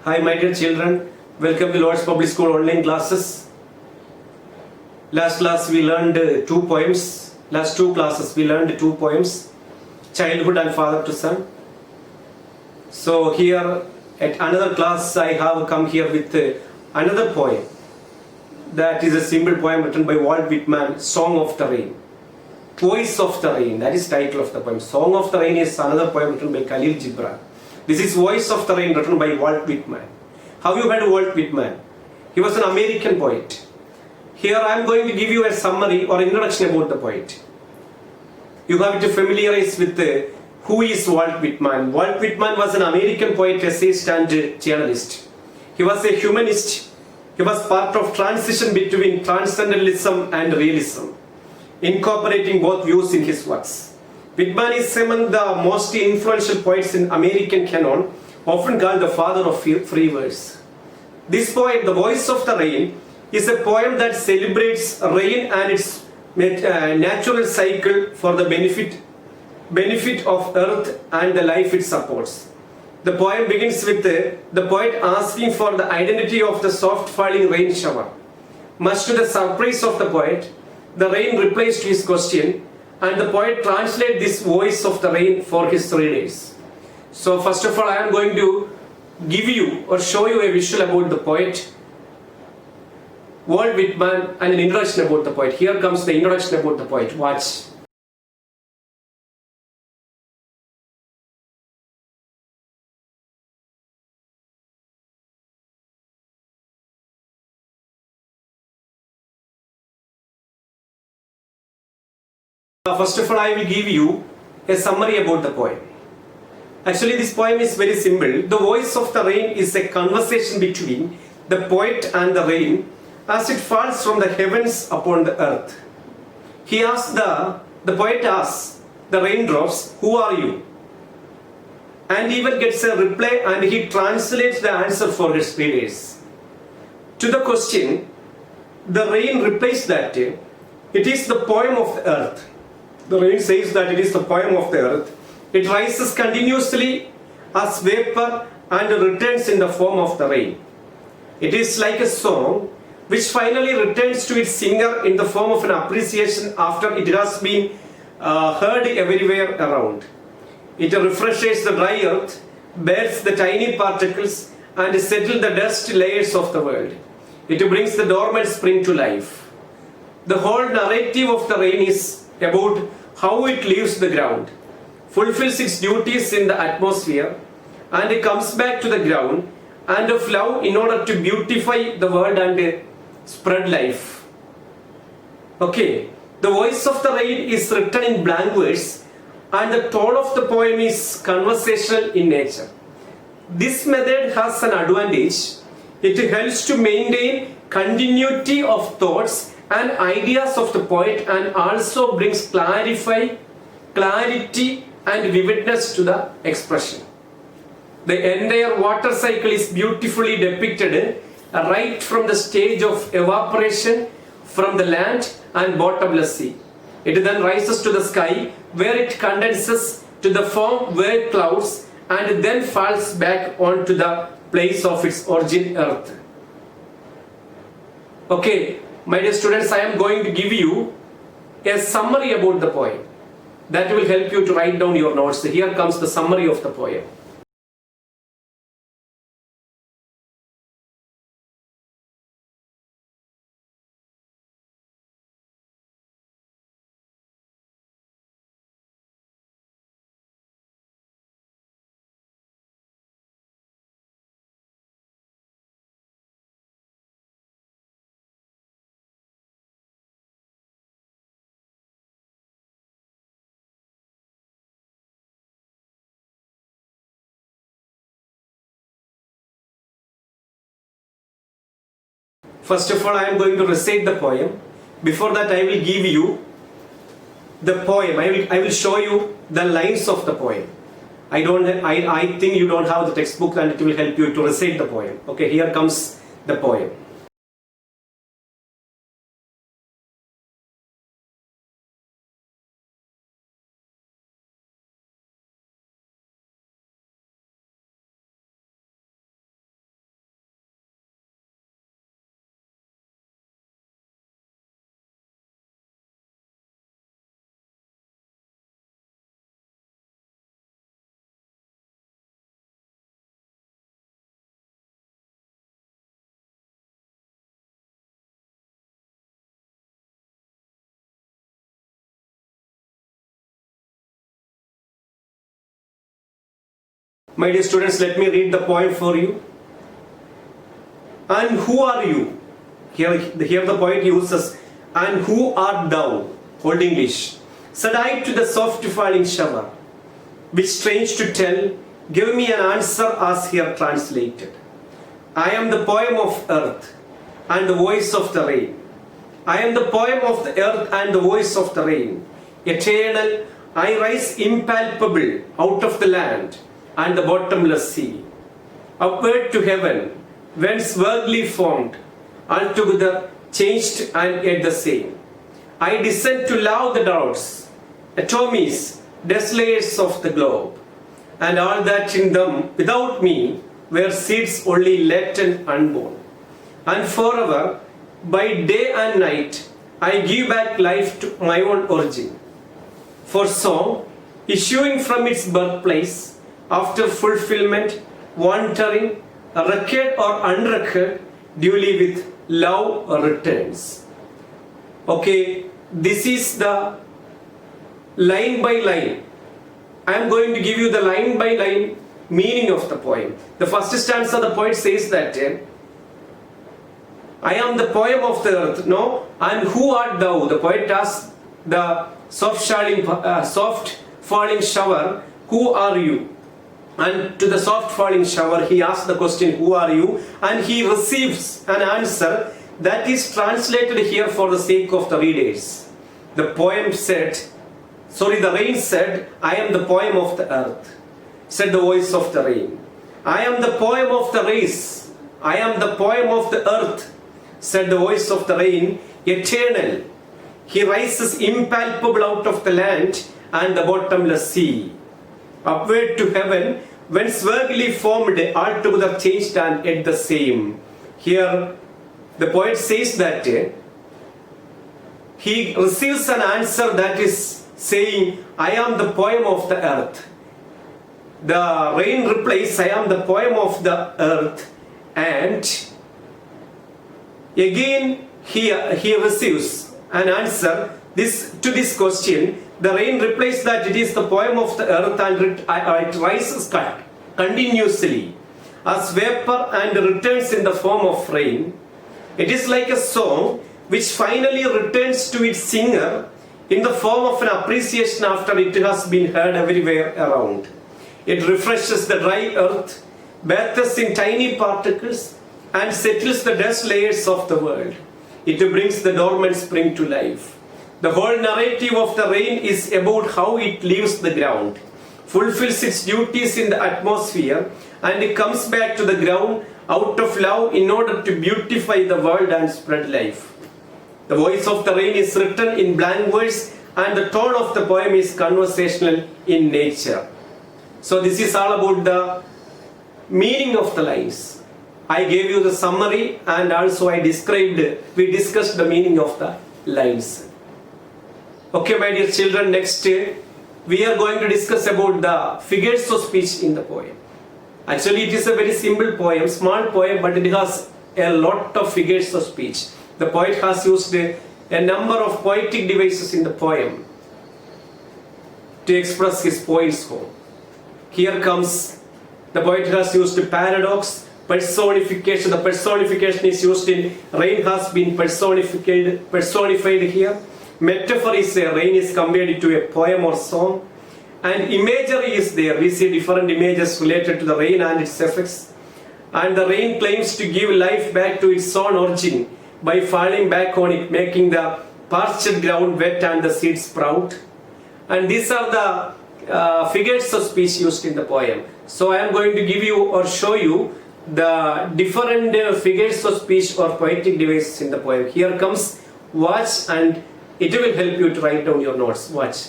Hi, my dear children. Welcome to Lord's Public School online classes. Last class we learned two poems. Last two classes we learned two poems, Childhood and Father to Son. So here at another class I have come here with another poem. That is a simple poem written by Walt Whitman, Song of the Rain. Voice of the Rain, that is title of the poem. Song of the Rain is another poem written by Khalil Gibran. This is Voice of the Rain written by Walt Whitman. Have you heard Walt Whitman? He was an American poet. Here I am going to give you a summary or introduction about the poet. You have to familiarize with who is Walt Whitman. Walt Whitman was an American poet, essayist and journalist. He was a humanist. He was part of transition between transcendentalism and realism, incorporating both views in his works. Whitman is among the most influential poets in American canon, often called the father of free verse. This poem, The Voice of the Rain, is a poem that celebrates rain and its natural cycle for the benefit of earth and the life it supports. The poem begins with the poet asking for the identity of the soft falling rain shower. Much to the surprise of the poet, the rain replies to his question, and the poet translates this voice of the rain for his readers. So first of all, I am going to give you or show you a visual about the poet Walt Whitman and an introduction about the poet. Here comes the introduction about the poet. Watch. First of all, I will give you a summary about the poem. Actually, this poem is very simple. The voice of the rain is a conversation between the poet and the rain as it falls from the heavens upon the earth. The poet asks the raindrops, "Who are you?" And even gets a reply, and he translates the answer for his readers. To the question, the rain replies that it is the poem of the earth. The rain says that it is the poem of the earth. It rises continuously as vapor and returns in the form of the rain. It is like a song which finally returns to its singer in the form of an appreciation after it has been heard everywhere around. It refreshes the dry earth, bears the tiny particles, and settles the dust layers of the world. It brings the dormant spring to life. The whole narrative of the rain is about how it leaves the ground, fulfills its duties in the atmosphere, and it comes back to the ground and of love in order to beautify the world and spread life. Okay, the voice of the rain is written in blank verse, and the tone of the poem is conversational in nature. This method has an advantage. It helps to maintain continuity of thoughts and ideas of the poet, and also brings clarity and vividness to the expression. The entire water cycle is beautifully depicted right from the stage of evaporation from the land and bottomless sea. It then rises to the sky where it condenses to the form where clouds, and then falls back onto the place of its origin, earth. Okay, my dear students, I am going to give you a summary about the poem. That will help you to write down your notes. Here comes the summary of the poem. First of all, I am going to recite the poem. Before that, I will give you the poem. I will show you the lines of the poem. I think you don't have the textbook, and it will help you to recite the poem. Okay, here comes the poem. My dear students, let me read the poem for you. And who are you? Here the poet uses, and who art thou? Old English. Said I to the soft falling shower, which strange to tell, give me an answer as here translated. I am the poem of earth and the voice of the rain. I am the poem of the earth and the voice of the rain. Eternal, I rise impalpable out of the land and the bottomless sea. Upward to heaven, whence worldly formed, altogether changed and yet the same. I descend to love the doubts, atomies, desolates of the globe, and all that in them without me were seeds only latent unborn. And forever, by day and night, I give back life to my own origin. For song, issuing from its birthplace, after fulfillment, wandering, record or unrecord, duly with love returns. Okay, this is the line by line. I am going to give you the line by line meaning of the poem. The first stanza, the poet says that I am the poem of the earth. No, and who art thou? The poet asks the soft falling shower, who are you? And to the soft falling shower, he asks the question, who are you? And he receives an answer that is translated here for the sake of the readers. The rain said, I am the poem of the earth, said the voice of the rain. I am the poem of the race. I am the poem of the earth, said the voice of the rain. Eternal, he rises impalpable out of the land and the bottomless sea. Upward to heaven, whence worldly formed, altogether changed and yet the same. Here, the poet says that he receives an answer that is saying, I am the poem of the earth. The rain replies, I am the poem of the earth. And again, he receives an answer to this question. The rain replies that it is the poem of the earth and it rises continuously as vapor and returns in the form of rain. It is like a song which finally returns to its singer in the form of an appreciation after it has been heard everywhere around. It refreshes the dry earth, bathes in tiny particles, and settles the dust layers of the world. It brings the dormant spring to life. The whole narrative of the rain is about how it leaves the ground, fulfills its duties in the atmosphere, and it comes back to the ground out of love in order to beautify the world and spread life. The voice of the rain is written in blank verse, and the tone of the poem is conversational in nature. So this is all about the meaning of the lines. I gave you the summary and also we discussed the meaning of the lines. Okay, my dear children, next we are going to discuss about the figures of speech in the poem. Actually, it is a very simple poem, small poem, but it has a lot of figures of speech. The poet has used a number of poetic devices in the poem to express his points home. Here comes, the poet has used paradox, personification. The personification is used in rain has been personified here. Metaphor is rain is compared to a poem or song. And imagery is there. We see different images related to the rain and its effects. And the rain claims to give life back to its own origin by falling back on it, making the parched ground wet and the seeds sprout. And these are the figures of speech used in the poem. So I am going to give you or show you the different figures of speech or poetic devices in the poem. Here comes, watch, and it will help you to write down your notes. Watch.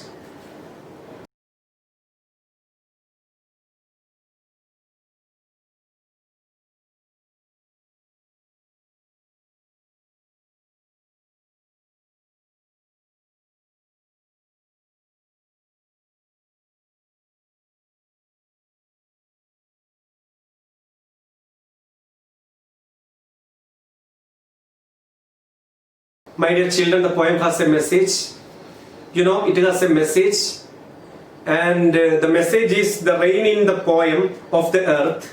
My dear children, the poem has a message. You know, it has a message. and the message is the rain in the poem of the earth,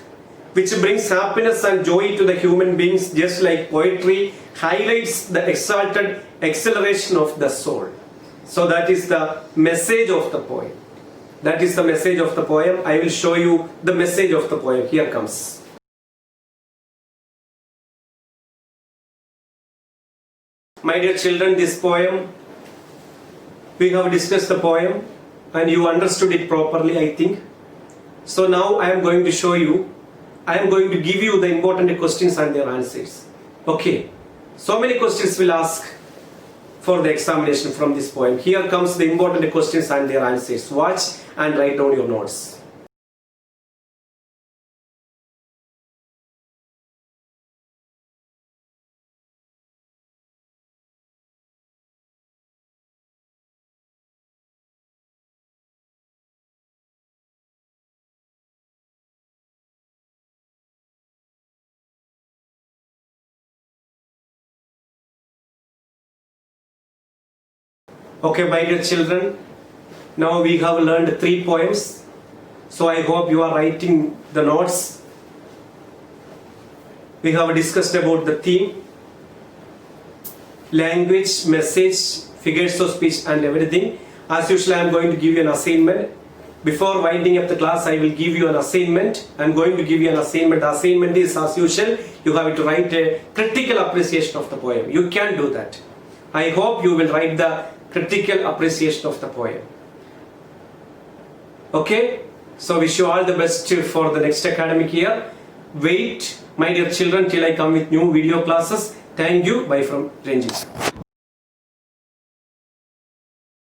which brings happiness and joy to the human beings, just like poetry highlights the exalted acceleration of the soul. So that is the message of the poem. That is the message of the poem. I will show you the message of the poem. Here comes. My dear children, this poem, we have discussed the poem and you understood it properly, I think. So now I am going to show you, I am going to give you the important questions and their answers. Okay, so many questions will ask for the examination from this poem. Here comes the important questions and their answers. Watch and write down your notes. Okay, my dear children, now we have learned 3 poems. So I hope you are writing the notes. We have discussed about the theme, language, message, figures of speech and everything. As usual, I am going to give you an assignment. Before winding up the class, I will give you an assignment. I am going to give you an assignment. The assignment is, as usual, you have to write a critical appreciation of the poem. You can do that. I hope you will write the critical appreciation of the poem. Okay, so wish you all the best for the next academic year. Wait, my dear children, till I come with new video classes. Thank you. Bye from Ranjit.